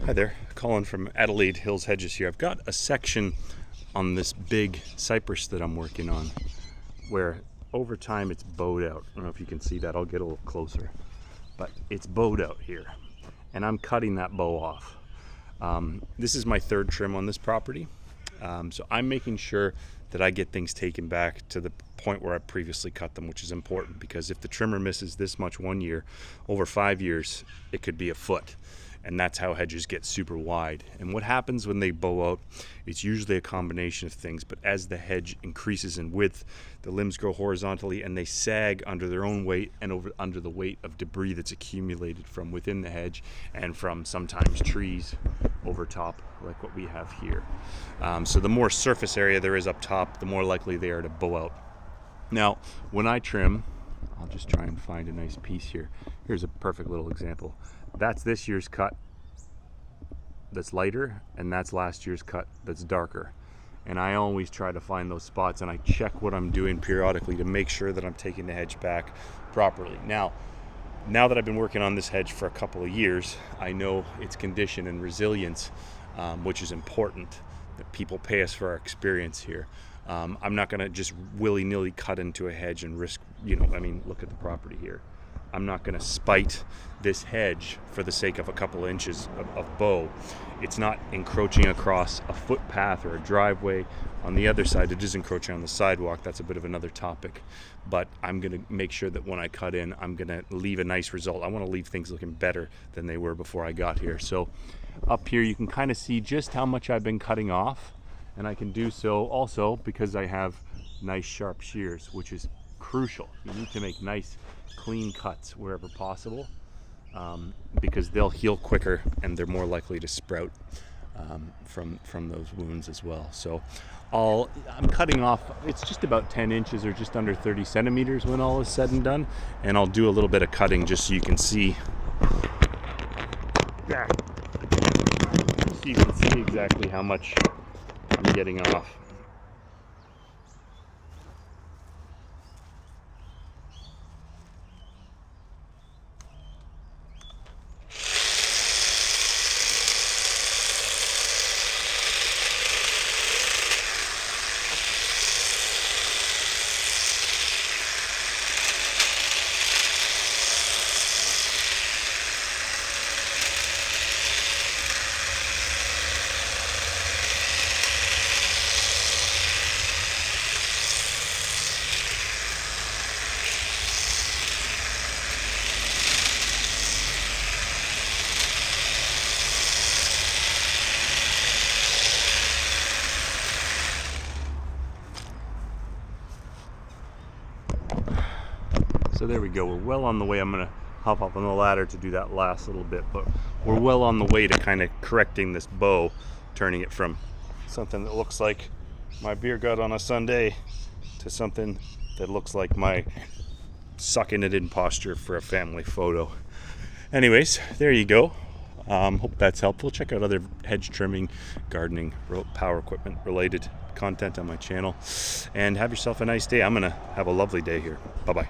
Hi there, Colin from Adelaide Hills Hedges here. I've got a section on this big cypress that I'm working on where over time it's bowed out. I don't know if you can see that, I'll get a little closer. But it's bowed out here and I'm cutting that bow off. This is my third trim on this property. So I'm making sure that I get things taken back to the point where I previously cut them, which is important because if the trimmer misses this much 1 year, over 5 years, it could be a foot. And that's how hedges get super wide. And what happens when they bow out, it's usually a combination of things, but as the hedge increases in width, the limbs grow horizontally and they sag under their own weight and under the weight of debris that's accumulated from within the hedge and from sometimes trees over top, like what we have here. So the more surface area there is up top, the more likely they are to bow out. Now, when I trim, I'll just try and find a nice piece here. Here's a perfect little example. That's this year's cut that's lighter, and that's last year's cut that's darker. And I always try to find those spots, and I check what I'm doing periodically to make sure that I'm taking the hedge back properly. Now that I've been working on this hedge for a couple of years, I know its condition and resilience, which is important. That people pay us for our experience here. I'm not gonna just willy-nilly cut into a hedge and risk, look at the property here. I'm not going to spite this hedge for the sake of a couple of inches of bow. It's not encroaching across a footpath or a driveway. On the other side, it is encroaching on the sidewalk. That's a bit of another topic. But I'm going to make sure that when I cut in, I'm going to leave a nice result. I want to leave things looking better than they were before I got here. So up here, you can kind of see just how much I've been cutting off. And I can do so also because I have nice sharp shears, which is crucial. You need to make nice clean cuts wherever possible because they'll heal quicker and they're more likely to sprout from those wounds as well. So I'm cutting off, it's just about 10 inches or just under 30 centimeters when all is said and done, and I'll do a little bit of cutting just so you can see exactly how much I'm getting off. So there we go, we're well on the way. I'm gonna hop up on the ladder to do that last little bit, but we're well on the way to kind of correcting this bow, turning it from something that looks like my beer gut on a Sunday to something that looks like my sucking it in posture for a family photo. Anyways, there you go. Hope that's helpful. Check out other hedge trimming, gardening, power equipment related content on my channel, and have yourself a nice day. I'm gonna have a lovely day here. Bye-bye.